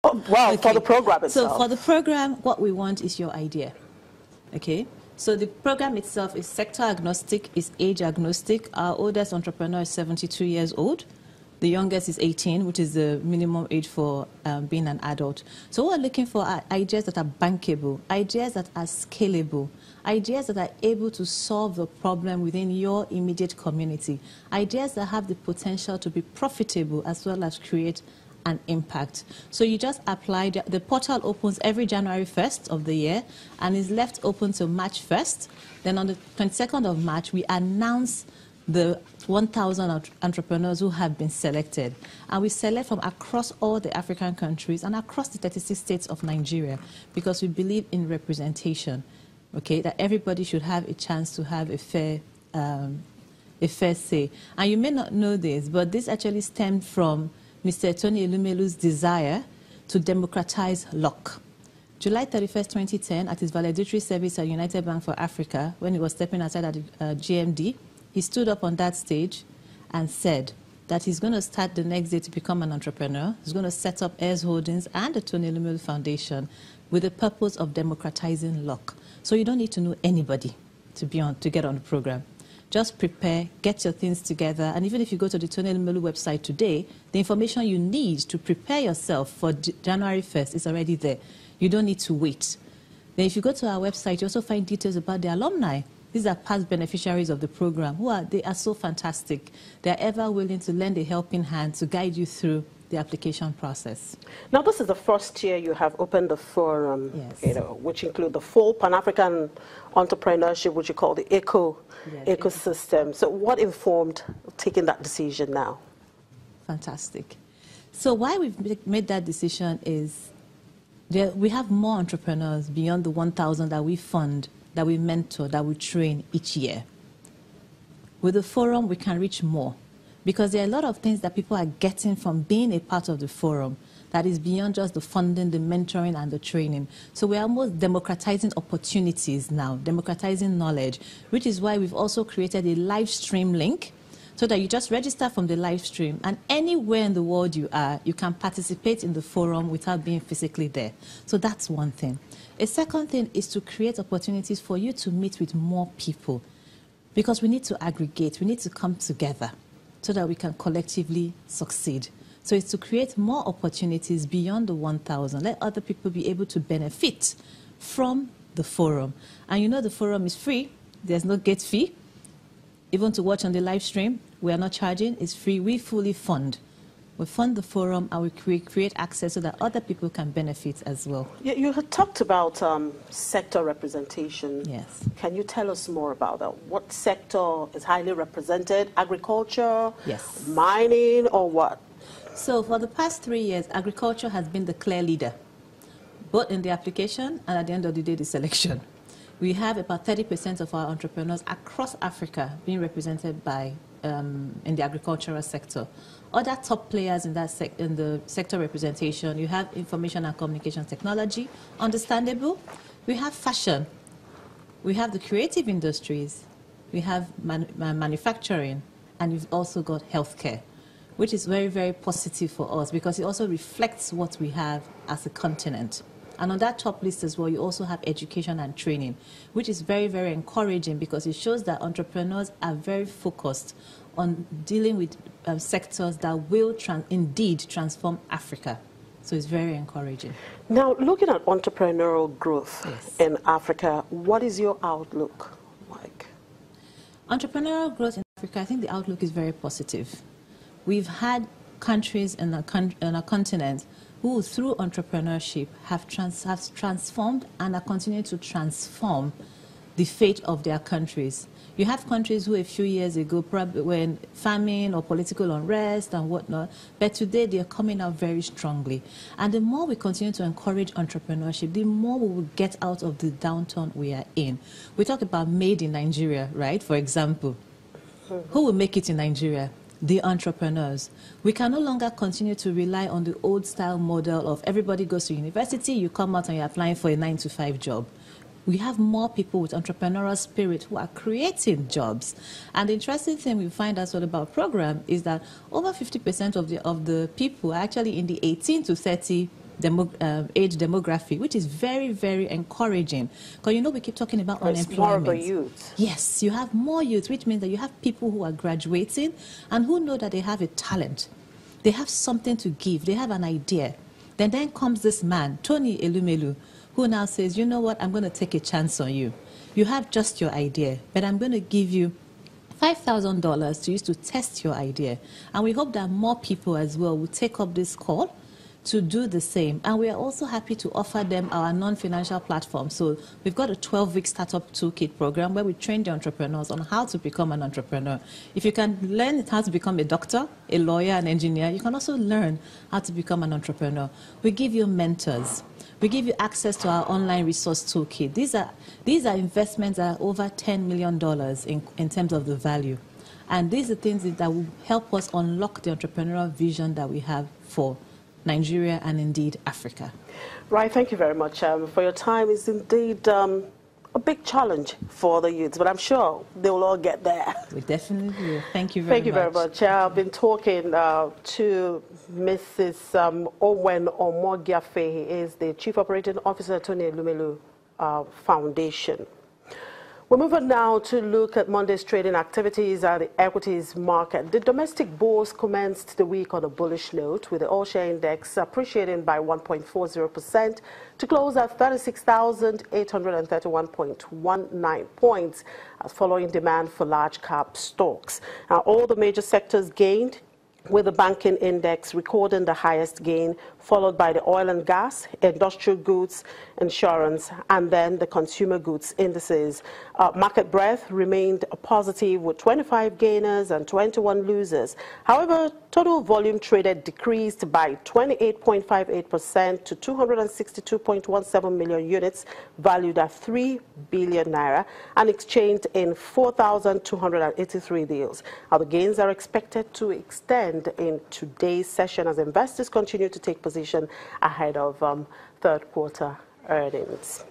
Oh, well, Okay. for the program itself. So for the program, what we want is your idea. Okay. So the program itself is sector agnostic, is age agnostic. Our oldest entrepreneur is 72 years old. The youngest is 18, which is the minimum age for being an adult. So what we're looking for are ideas that are bankable, ideas that are scalable, ideas that are able to solve the problem within your immediate community, ideas that have the potential to be profitable as well as create an impact. So you just apply. The portal opens every January 1st of the year and is left open till March 1st. Then on the 22nd of March, we announce the 1,000 entrepreneurs who have been selected. And we select from across all the African countries and across the 36 states of Nigeria because we believe in representation, okay, that everybody should have a chance to have a fair say. And you may not know this, but this actually stemmed from Mr. Tony Elumelu's desire to democratize luck. July 31st, 2010, at his valedictory service at United Bank for Africa, when he was stepping aside at the GMD, he stood up on that stage and said that he's going to start the next day to become an entrepreneur. He's going to set up Heirs Holdings and the Tony Elumelu Foundation with the purpose of democratizing luck. So you don't need to know anybody to get on the program. Just prepare, get your things together, and even if you go to the Tony Elumelu website today, the information you need to prepare yourself for January 1st is already there. You don't need to wait. Then if you go to our website, you also find details about the alumni. These are past beneficiaries of the program. They are so fantastic. They are ever willing to lend a helping hand to guide you through the application process. Now, this is the first year you have opened the forum, yes, which include the full Pan-African entrepreneurship, which you call the ecosystem. So what informed taking that decision now? Fantastic. So why we've made that decision is we have more entrepreneurs beyond the 1,000 that we fund, that we mentor, that we train each year. With the forum, we can reach more because there are a lot of things that people are getting from being a part of the forum that is beyond just the funding, the mentoring, and the training. So we're almost democratizing opportunities now, democratizing knowledge, which is why we've also created a live stream link so that you just register from the live stream, and anywhere in the world you are, you can participate in the forum without being physically there. So that's one thing. A second thing is to create opportunities for you to meet with more people because we need to aggregate, we need to come together so that we can collectively succeed. So it's to create more opportunities beyond the 1,000. Let other people be able to benefit from the forum. And you know the forum is free. There's no gate fee. Even to watch on the live stream, we are not charging. It's free. We fully fund. We fund the forum and we create access so that other people can benefit as well. You had talked about sector representation. Yes. Can you tell us more about that? What sector is highly represented? Agriculture? Yes. Mining or what? So for the past 3 years, agriculture has been the clear leader, both in the application and at the end of the day, the selection. We have about 30% of our entrepreneurs across Africa being represented by in the agricultural sector. Other top players in that in the sector representation, you have information and communication technology, understandable. We have fashion. We have the creative industries. We have manufacturing, and we've also got healthcare, which is very, very positive for us because it also reflects what we have as a continent. And on that top list as well, you also have education and training, which is very, very encouraging because it shows that entrepreneurs are very focused on dealing with sectors that will indeed transform Africa. So it's very encouraging. Now, looking at entrepreneurial growth Yes. in Africa, what is your outlook like? Entrepreneurial growth in Africa, I think the outlook is very positive. We've had countries in our continent who, through entrepreneurship, have transformed and are continuing to transform the fate of their countries. You have countries who a few years ago probably were in famine or political unrest and whatnot, but today they are coming out very strongly. And the more we continue to encourage entrepreneurship, the more we will get out of the downturn we are in. We talk about made in Nigeria, right, for example. Who will make it in Nigeria? The entrepreneurs. We can no longer continue to rely on the old style model of everybody goes to university, you come out and you're applying for a 9-to-5 job. We have more people with entrepreneurial spirit who are creating jobs. And the interesting thing we find as well about program is that over 50% of the people are actually in the 18 to 30 age demography, which is very, very encouraging. Because, you know, we keep talking about unemployment. More of the youth. Yes, you have more youth, which means that you have people who are graduating and who know that they have a talent. They have something to give. They have an idea. Then comes this man, Tony Elumelu, who now says, you know what, I'm going to take a chance on you. You have just your idea, but I'm going to give you $5,000 to use to test your idea. And we hope that more people as well will take up this call to do the same. And we are also happy to offer them our non-financial platform. So we've got a 12-week startup toolkit program where we train the entrepreneurs on how to become an entrepreneur. If you can learn how to become a doctor, a lawyer, an engineer, you can also learn how to become an entrepreneur. We give you mentors. We give you access to our online resource toolkit. These are investments that are over $10 million in terms of the value. And these are things that will help us unlock the entrepreneurial vision that we have for Nigeria and indeed Africa. Right, thank you very much for your time. It's indeed a big challenge for the youths, but I'm sure they will all get there. We definitely will. Thank you very much. Thank you very much. I've been talking to Mrs. Owen Omogiafe. He is the Chief Operating Officer at Tony Elumelu Foundation. We're moving now to look at Monday's trading activities at the equities market. The domestic bourse commenced the week on a bullish note, with the all-share index appreciating by 1.40% to close at 36,831.19 points, as following demand for large-cap stocks. Now, all the major sectors gained, with the banking index recording the highest gain, followed by the oil and gas, industrial goods, insurance, and then the consumer goods indices. Market breadth remained positive, with 25 gainers and 21 losers. However, total volume traded decreased by 28.58% to 262.17 million units, valued at 3 billion naira, and exchanged in 4,283 deals. Now, the gains are expected to extend in today's session as investors continue to take position ahead of third quarter earnings.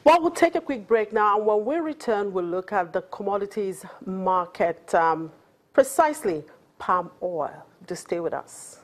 Well, we'll take a quick break now, and when we return, we'll look at the commodities market, precisely palm oil. Just stay with us.